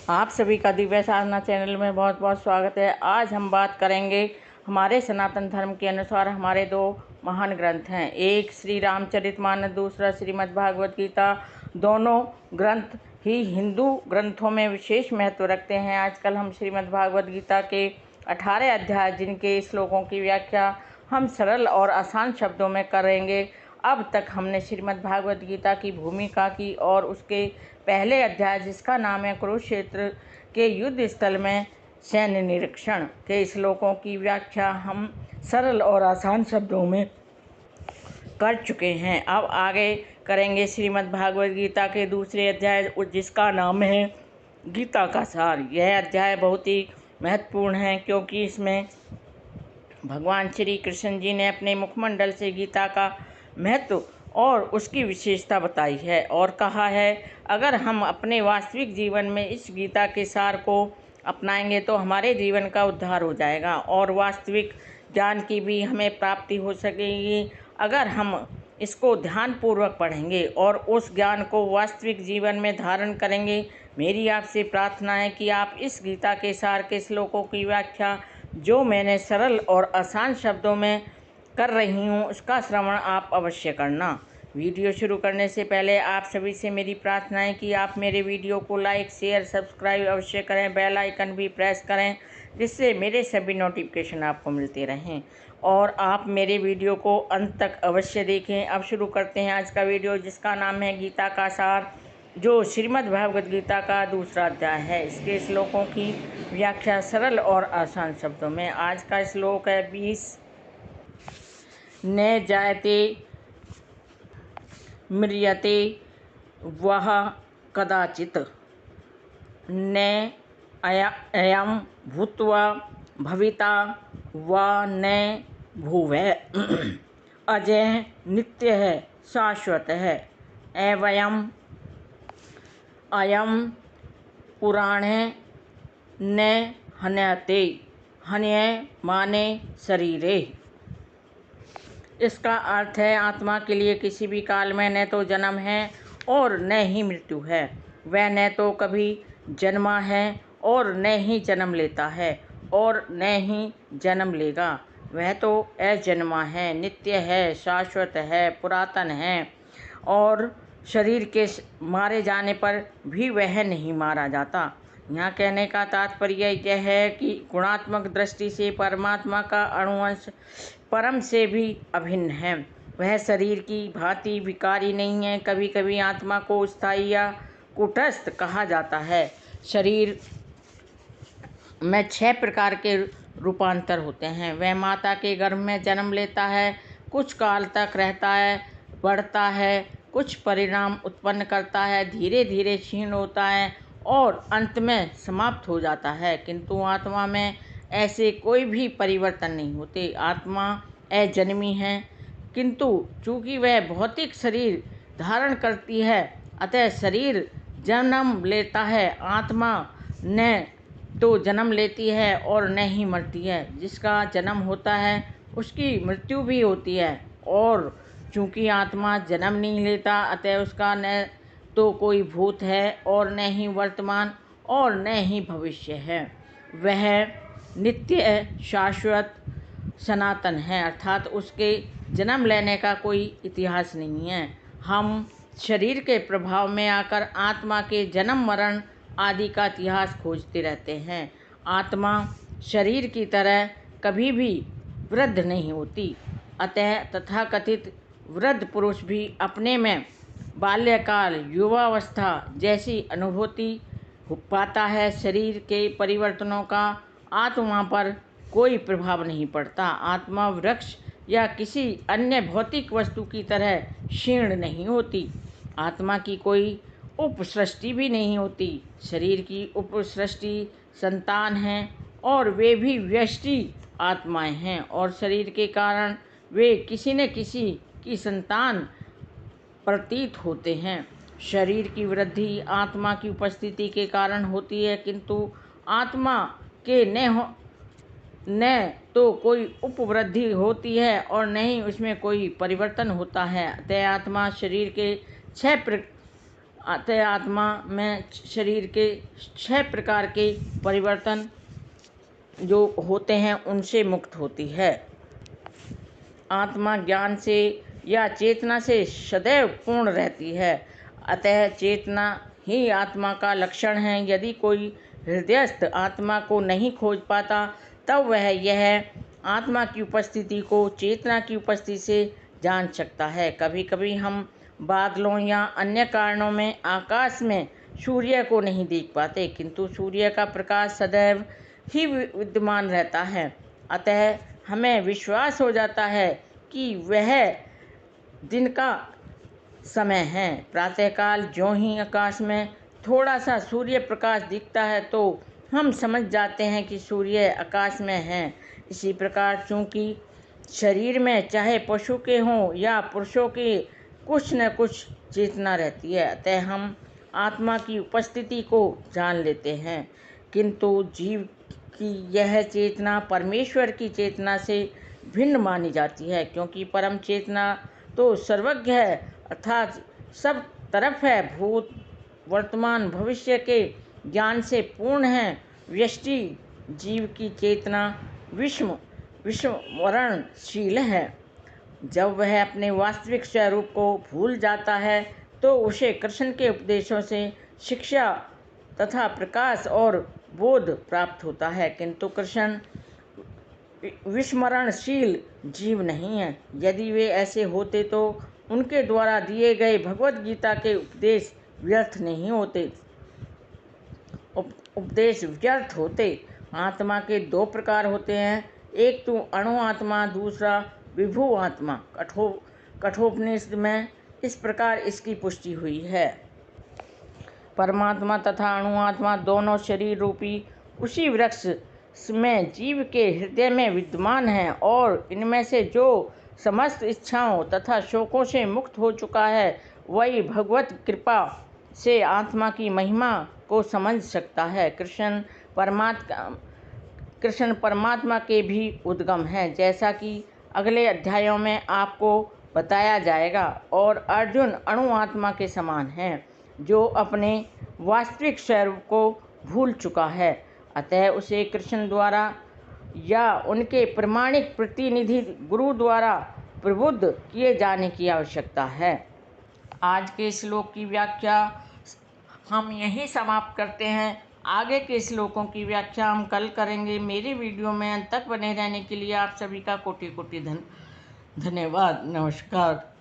आप सभी का दिव्य साधना चैनल में बहुत बहुत स्वागत है। आज हम बात करेंगे हमारे सनातन धर्म के अनुसार हमारे दो महान ग्रंथ हैं, एक श्री रामचरितमानस, दूसरा श्रीमद् भागवत गीता। दोनों ग्रंथ ही हिंदू ग्रंथों में विशेष महत्व रखते हैं। आजकल हम श्रीमद् भागवत गीता के 18 अध्याय जिनके श्लोकों की व्याख्या हम सरल और आसान शब्दों में करेंगे। अब तक हमने श्रीमद् भागवत गीता की भूमिका की और उसके पहले अध्याय जिसका नाम है कुरुक्षेत्र के युद्ध स्थल में सैन्य निरीक्षण के श्लोकों की व्याख्या हम सरल और आसान शब्दों में कर चुके हैं। अब आगे करेंगे श्रीमद् भागवत गीता के दूसरे अध्याय जिसका नाम है गीता का सार। यह अध्याय बहुत ही महत्वपूर्ण है क्योंकि इसमें भगवान श्री कृष्ण जी ने अपने मुखमंडल से गीता का महत्व और उसकी विशेषता बताई है और कहा है, अगर हम अपने वास्तविक जीवन में इस गीता के सार को अपनाएंगे तो हमारे जीवन का उद्धार हो जाएगा और वास्तविक ज्ञान की भी हमें प्राप्ति हो सकेगी। अगर हम इसको ध्यानपूर्वक पढ़ेंगे और उस ज्ञान को वास्तविक जीवन में धारण करेंगे। मेरी आपसे प्रार्थना है कि आप इस गीता के सार के श्लोकों की व्याख्या जो मैंने सरल और आसान शब्दों में कर रही हूँ उसका श्रवण आप अवश्य करना। वीडियो शुरू करने से पहले आप सभी से मेरी प्रार्थना है कि आप मेरे वीडियो को लाइक, शेयर, सब्सक्राइब अवश्य करें, बेल आइकन भी प्रेस करें जिससे मेरे सभी नोटिफिकेशन आपको मिलते रहें और आप मेरे वीडियो को अंत तक अवश्य देखें। अब शुरू करते हैं आज का वीडियो जिसका नाम है गीता का सार, जो श्रीमद् भागवत गीता का दूसरा अध्याय है। इसके श्लोकों की व्याख्या सरल और आसान शब्दों में। आज का श्लोक है 20। न जायते म्रियते वह कदाचित्, न अयं भूत्वा भविता वा न भूवः, अजयः नित्यः शाश्वतः अव्ययम् अयं पुराणः न हन्यते हन्यमाने शरीरे। इसका अर्थ है, आत्मा के लिए किसी भी काल में न तो जन्म है और न ही मृत्यु है। वह न तो कभी जन्मा है और न ही जन्म लेता है और न ही जन्म लेगा। वह तो अजन्मा है, नित्य है, शाश्वत है, पुरातन है और शरीर के मारे जाने पर भी वह नहीं मारा जाता। यहाँ कहने का तात्पर्य यह है कि गुणात्मक दृष्टि से परमात्मा का अणुअंश परम से भी अभिन्न है। वह शरीर की भांति विकारी नहीं है। कभी कभी आत्मा को स्थायी या कूटस्थ कहा जाता है। शरीर में 6 प्रकार के रूपांतर होते हैं। वह माता के गर्भ में जन्म लेता है, कुछ काल तक रहता है, बढ़ता है, कुछ परिणाम उत्पन्न करता है, धीरे धीरे क्षीण होता है और अंत में समाप्त हो जाता है। किंतु आत्मा में ऐसे कोई भी परिवर्तन नहीं होते। आत्मा अजन्मी है, किंतु चूँकि वह भौतिक शरीर धारण करती है अतः शरीर जन्म लेता है। आत्मा न तो जन्म लेती है और न ही मरती है। जिसका जन्म होता है उसकी मृत्यु भी होती है और चूँकि आत्मा जन्म नहीं लेता अतः उसका न तो कोई भूत है और न ही वर्तमान और न ही भविष्य है। वह नित्य, शाश्वत, सनातन है, अर्थात उसके जन्म लेने का कोई इतिहास नहीं है। हम शरीर के प्रभाव में आकर आत्मा के जन्म मरण आदि का इतिहास खोजते रहते हैं। आत्मा शरीर की तरह कभी भी वृद्ध नहीं होती। अतः तथाकथित वृद्ध पुरुष भी अपने में बाल्यकाल, युवावस्था जैसी अनुभूति पाता है। शरीर के परिवर्तनों का आत्मा पर कोई प्रभाव नहीं पड़ता। आत्मा वृक्ष या किसी अन्य भौतिक वस्तु की तरह क्षीण नहीं होती। आत्मा की कोई उपसृष्टि भी नहीं होती। शरीर की उपसृष्टि संतान हैं और वे भी व्यष्टि आत्माएं हैं और शरीर के कारण वे किसी न किसी की संतान प्रतीत होते हैं। शरीर की वृद्धि आत्मा की उपस्थिति के कारण होती है, किंतु आत्मा के न तो कोई उपवृद्धि होती है और न ही उसमें कोई परिवर्तन होता है। अतः आत्मा शरीर के 6 अतः आत्मा में शरीर के 6 प्रकार के परिवर्तन जो होते हैं उनसे मुक्त होती है। आत्मा ज्ञान से या चेतना से सदैव पूर्ण रहती है। अतः चेतना ही आत्मा का लक्षण है। यदि कोई हृदयस्थ आत्मा को नहीं खोज पाता तब वह यह आत्मा की उपस्थिति को चेतना की उपस्थिति से जान सकता है। कभी कभी हम बादलों या अन्य कारणों में आकाश में सूर्य को नहीं देख पाते, किंतु सूर्य का प्रकाश सदैव ही विद्यमान रहता है। अतः हमें विश्वास हो जाता है कि वह दिन का समय है। प्रातःकाल ज्यों ही आकाश में थोड़ा सा सूर्य प्रकाश दिखता है तो हम समझ जाते हैं कि सूर्य आकाश में है। इसी प्रकार चूँकि शरीर में चाहे पशु के हों या पुरुषों के कुछ न कुछ चेतना रहती है, अतः हम आत्मा की उपस्थिति को जान लेते हैं। किंतु जीव की यह चेतना परमेश्वर की चेतना से भिन्न मानी जाती है, क्योंकि परम चेतना तो सर्वज्ञ है, अर्थात सब तरफ है, भूत वर्तमान भविष्य के ज्ञान से पूर्ण है। व्यष्टि जीव की चेतना विस्मरणशील है। जब वह अपने वास्तविक स्वरूप को भूल जाता है तो उसे कृष्ण के उपदेशों से शिक्षा तथा प्रकाश और बोध प्राप्त होता है, किंतु कृष्ण विस्मरणशील जीव नहीं है। यदि वे ऐसे होते तो उनके द्वारा दिए गए भगवत गीता के उपदेश व्यर्थ नहीं होते, उपदेश व्यर्थ होते। आत्मा के 2 प्रकार होते हैं, एक तो अणु आत्मा, दूसरा विभु आत्मा। कठोपनिषद में इस प्रकार इसकी पुष्टि हुई है। परमात्मा तथा अणु आत्मा दोनों शरीर रूपी उसी वृक्ष में जीव के हृदय में विद्यमान हैं, और इनमें से जो समस्त इच्छाओं तथा शोकों से मुक्त हो चुका है वही भगवत कृपा से आत्मा की महिमा को समझ सकता है। कृष्ण परमात्मा के भी उद्गम हैं, जैसा कि अगले अध्यायों में आपको बताया जाएगा। और अर्जुन अणु आत्मा के समान है, जो अपने वास्तविक स्वरूप को भूल चुका है, अतः उसे कृष्ण द्वारा या उनके प्रमाणिक प्रतिनिधि गुरु द्वारा प्रबुद्ध किए जाने की आवश्यकता है। आज के श्लोक की व्याख्या हम यहीं समाप्त करते हैं। आगे के श्लोकों की व्याख्या हम कल करेंगे। मेरे वीडियो में अंत तक बने रहने के लिए आप सभी का कोटि कोटि धन्यवाद। नमस्कार।